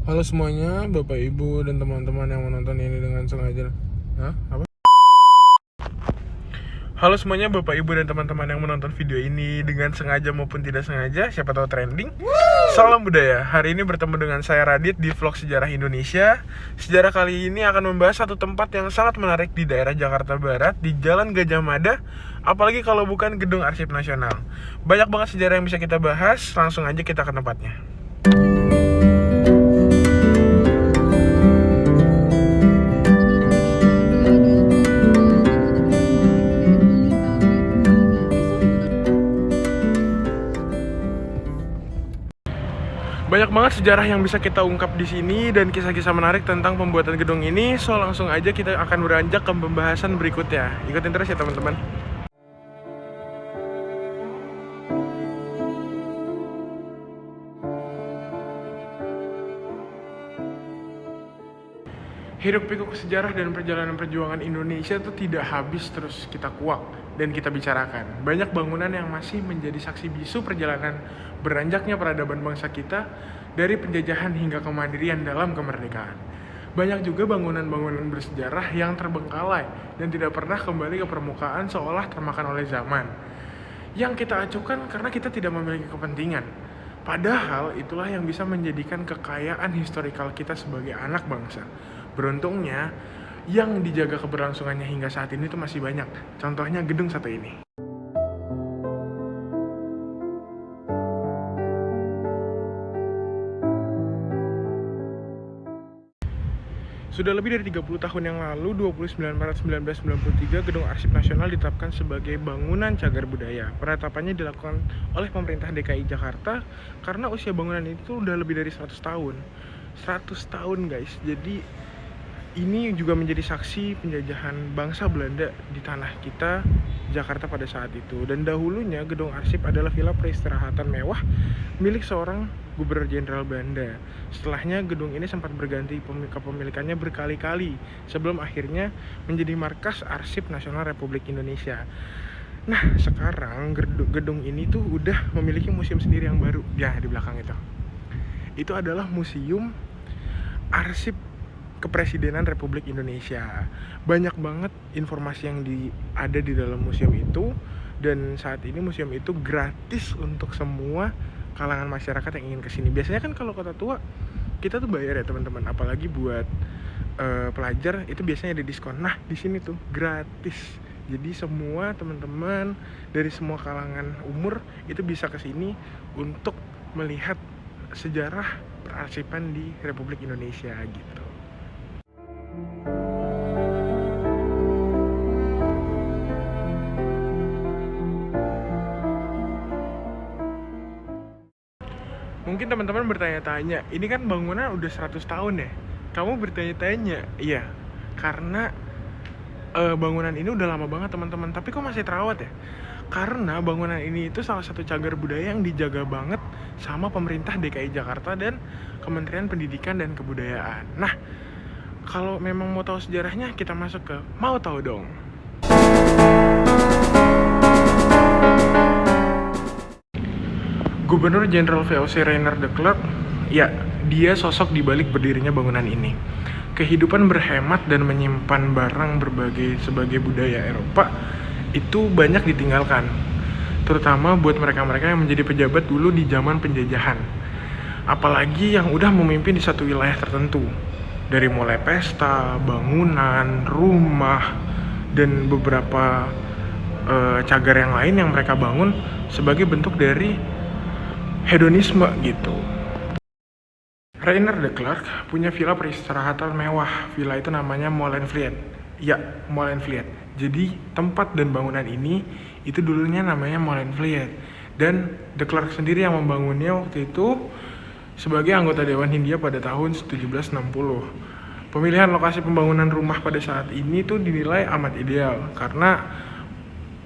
Halo semuanya, Bapak Ibu dan teman-teman yang menonton ini dengan sengaja. Hah? Apa? Halo semuanya, Bapak Ibu dan teman-teman yang menonton video ini dengan sengaja maupun tidak sengaja, siapa tahu trending. Salam budaya. Hari ini bertemu dengan saya Radit di vlog Sejarah Indonesia. Sejarah kali ini akan membahas satu tempat yang sangat menarik di daerah Jakarta Barat, di Jalan Gajah Mada. Apalagi kalau bukan Gedung Arsip Nasional. Banyak banget sejarah yang bisa kita bahas, langsung aja kita ke tempatnya. Banyak banget sejarah yang bisa kita ungkap di sini dan kisah-kisah menarik tentang pembuatan gedung ini. So langsung aja kita akan beranjak ke pembahasan berikutnya. Ikutin terus ya teman-teman. Hiruk pikuk sejarah dan perjalanan perjuangan Indonesia itu tidak habis terus kita kuak dan kita bicarakan. Banyak bangunan yang masih menjadi saksi bisu perjalanan beranjaknya peradaban bangsa kita dari penjajahan hingga kemandirian dalam kemerdekaan. Banyak juga bangunan-bangunan bersejarah yang terbengkalai dan tidak pernah kembali ke permukaan seolah termakan oleh zaman. Yang kita acuhkan karena kita tidak memiliki kepentingan. Padahal itulah yang bisa menjadikan kekayaan historikal kita sebagai anak bangsa. Beruntungnya, yang dijaga keberlangsungannya hingga saat ini tuh masih banyak. Contohnya gedung satu ini. Sudah lebih dari 30 tahun yang lalu, 29 Maret 1993, Gedung Arsip Nasional ditetapkan sebagai bangunan cagar budaya. Penetapannya dilakukan oleh pemerintah DKI Jakarta karena usia bangunan itu udah lebih dari 100 tahun. 100 tahun guys, jadi ini juga menjadi saksi penjajahan bangsa Belanda di tanah kita, Jakarta pada saat itu. Dan dahulunya Gedung Arsip adalah villa peristirahatan mewah milik seorang Gubernur Jenderal Belanda. Setelahnya gedung ini sempat berganti kepemilikannya berkali-kali sebelum akhirnya menjadi markas Arsip Nasional Republik Indonesia. Nah, sekarang gedung ini tuh udah memiliki museum sendiri yang baru. Ya, di belakang itu. Itu adalah Museum Arsip Kepresidenan Republik Indonesia. Banyak banget informasi yang ada di dalam museum itu, dan saat ini museum itu gratis untuk semua kalangan masyarakat yang ingin kesini. Biasanya kan kalau kota tua kita tuh bayar ya teman-teman, apalagi buat pelajar itu biasanya ada diskon. Nah di sini tuh gratis. Jadi semua teman-teman dari semua kalangan umur itu bisa kesini untuk melihat sejarah perarsipan di Republik Indonesia gitu. Mungkin teman-teman bertanya-tanya, ini kan bangunan udah 100 tahun ya? Kamu bertanya-tanya? Iya, karena bangunan ini udah lama banget teman-teman, tapi kok masih terawat ya? Karena bangunan ini itu salah satu cagar budaya yang dijaga banget sama pemerintah DKI Jakarta dan Kementerian Pendidikan dan Kebudayaan. Nah, kalau memang mau tahu sejarahnya, kita masuk ke Mau Tahu Dong. Gubernur Jenderal VOC Rainer de Klerk, ya, dia sosok dibalik berdirinya bangunan ini. Kehidupan berhemat dan menyimpan barang berbagai sebagai budaya Eropa itu banyak ditinggalkan, terutama buat mereka-mereka yang menjadi pejabat dulu di zaman penjajahan. Apalagi yang udah memimpin di satu wilayah tertentu. Dari mulai pesta, bangunan, rumah, dan beberapa cagar yang lain yang mereka bangun sebagai bentuk dari hedonisme gitu. Rainer de Klerk punya villa peristirahatan mewah. Villa itu namanya Molenvliet. Ya, Molenvliet. Jadi tempat dan bangunan ini itu dulunya namanya Molenvliet. Dan de Klerk sendiri yang membangunnya waktu itu sebagai anggota Dewan Hindia pada tahun 1760. Pemilihan lokasi pembangunan rumah pada saat ini tuh dinilai amat ideal karena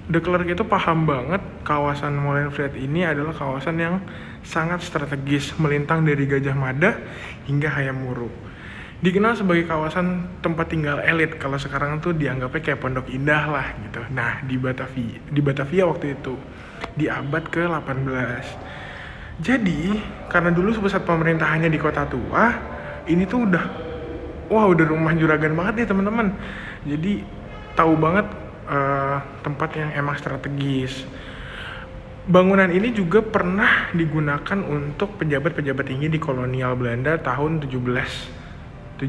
de Klerk itu paham banget kawasan Molenvliet ini adalah kawasan yang sangat strategis, melintang dari Gajah Mada hingga Hayam Wuruk. Dikenal sebagai kawasan tempat tinggal elit, kalau sekarang tuh dianggapnya kayak Pondok Indah lah gitu. Nah, di Batavia waktu itu, di abad ke-18. Jadi, karena dulu pusat pemerintahannya di Kota Tua, ini tuh udah rumah juragan banget ya teman-teman. Jadi tahu banget tempat yang emang strategis. Bangunan ini juga pernah digunakan untuk pejabat-pejabat tinggi di kolonial Belanda tahun 1770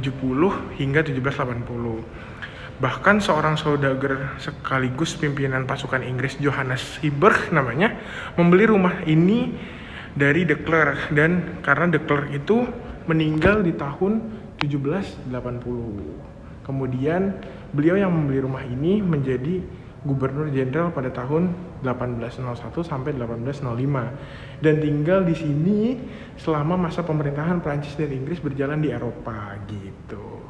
hingga 1780. Bahkan seorang saudagar sekaligus pimpinan pasukan Inggris, Johannes Hyberg namanya, membeli rumah ini dari de Klerk, dan karena de Klerk itu meninggal di tahun 1780. Kemudian beliau yang membeli rumah ini menjadi gubernur jenderal pada tahun 1801 sampai 1805 dan tinggal di sini selama masa pemerintahan Prancis dan Inggris berjalan di Eropa gitu.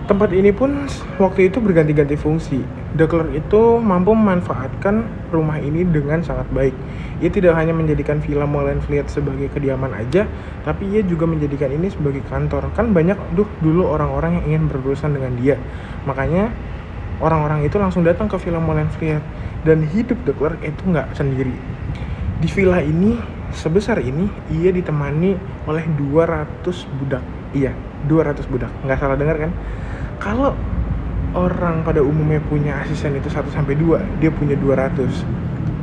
Tempat ini pun waktu itu berganti-ganti fungsi. De Klerk itu mampu memanfaatkan rumah ini dengan sangat baik. Ia tidak hanya menjadikan Villa Molenvliet sebagai kediaman aja, tapi ia juga menjadikan ini sebagai kantor. Kan banyak dulu orang-orang yang ingin berurusan dengan dia. Makanya orang-orang itu langsung datang ke Villa Molenvliet, dan hidup De Klerk itu nggak sendiri. Di villa ini sebesar ini ia ditemani oleh 200 budak. Iya, 200 budak. Nggak salah dengar kan? Kalau orang pada umumnya punya asisten itu 1-2, dia punya 200.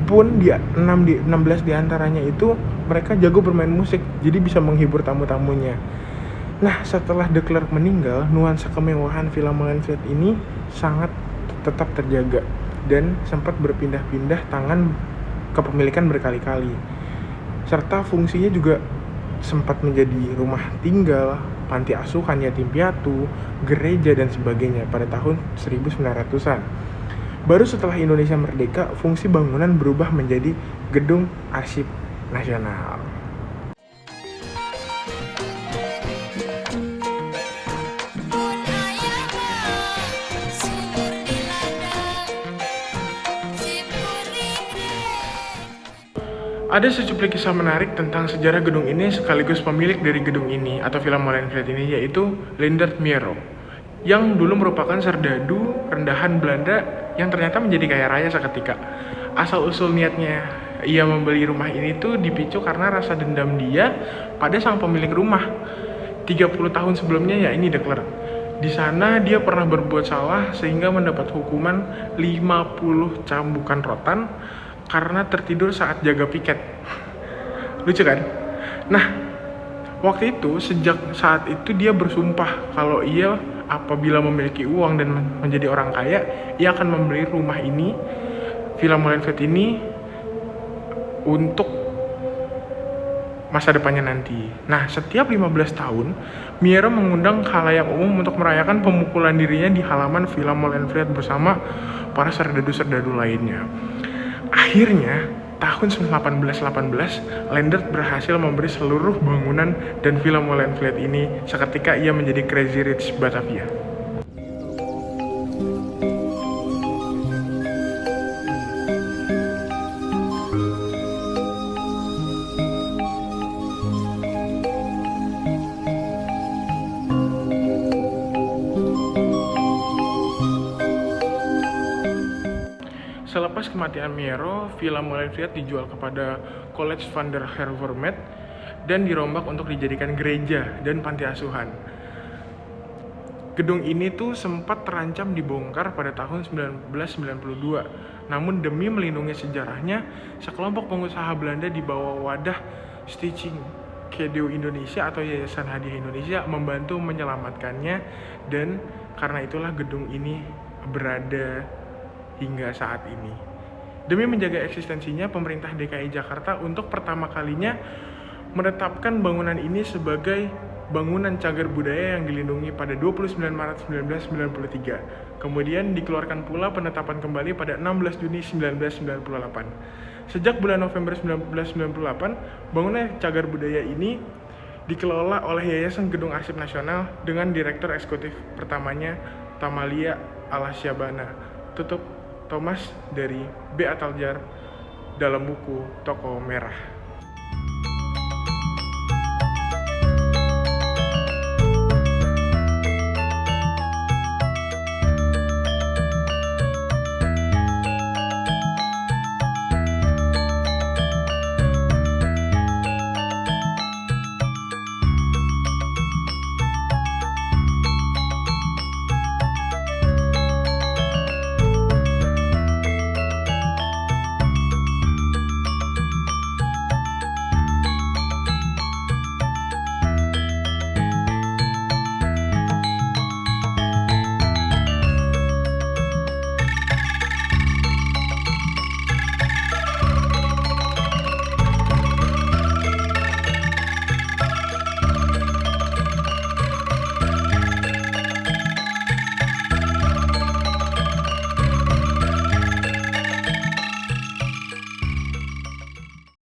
Pun dia 16 diantaranya itu mereka jago bermain musik, jadi bisa menghibur tamu-tamunya. Nah, setelah De Klerk meninggal, nuansa kemewahan Villa Molenvliet ini sangat tetap terjaga dan sempat berpindah-pindah tangan kepemilikan berkali-kali. Serta fungsinya juga sempat menjadi rumah tinggal, panti asuhan yatim piatu, gereja dan sebagainya pada tahun 1900-an. Baru setelah Indonesia merdeka, fungsi bangunan berubah menjadi Gedung Arsip Nasional. Ada secuplik kisah menarik tentang sejarah gedung ini sekaligus pemilik dari gedung ini atau Villa Molenvliet ini, yaitu Leendert Mero, yang dulu merupakan serdadu rendahan Belanda yang ternyata menjadi kaya raya seketika. Asal-usul niatnya ia membeli rumah ini tuh dipicu karena rasa dendam dia pada sang pemilik rumah 30 tahun sebelumnya, ya ini De Klerk. Di sana dia pernah berbuat salah sehingga mendapat hukuman 50 cambukan rotan karena tertidur saat jaga piket. Lucu kan? Nah, waktu itu sejak saat itu dia bersumpah kalau ia apabila memiliki uang dan menjadi orang kaya, ia akan membeli rumah ini, Villa Molenvliet ini, untuk masa depannya nanti. Nah, setiap 15 tahun, Mero mengundang khalayak umum untuk merayakan pemukulan dirinya di halaman Villa Molenvliet bersama para serdadu-serdadu lainnya. Akhirnya, tahun 1818, Leendert berhasil memberi seluruh bangunan dan Villa Molenvliet ini seketika ia menjadi Crazy Rich Batavia. Selepas kematian Mero, Villa Molenvliet dijual kepada College van der Hervormeth dan dirombak untuk dijadikan gereja dan panti asuhan. Gedung ini tuh sempat terancam dibongkar pada tahun 1992. Namun demi melindungi sejarahnya, sekelompok pengusaha Belanda di bawah wadah Stichting Kado Indonesia atau Yayasan Hadiah Indonesia membantu menyelamatkannya, dan karena itulah gedung ini berada hingga saat ini. Demi menjaga eksistensinya, pemerintah DKI Jakarta untuk pertama kalinya menetapkan bangunan ini sebagai bangunan cagar budaya yang dilindungi pada 29 Maret 1993. Kemudian dikeluarkan pula penetapan kembali pada 16 Juni 1998. Sejak bulan November 1998, bangunan cagar budaya ini dikelola oleh Yayasan Gedung Arsip Nasional dengan direktur eksekutif pertamanya Tamalia Alasyabana. Tutup Thomas dari B. Ataljar dalam buku Toko Merah.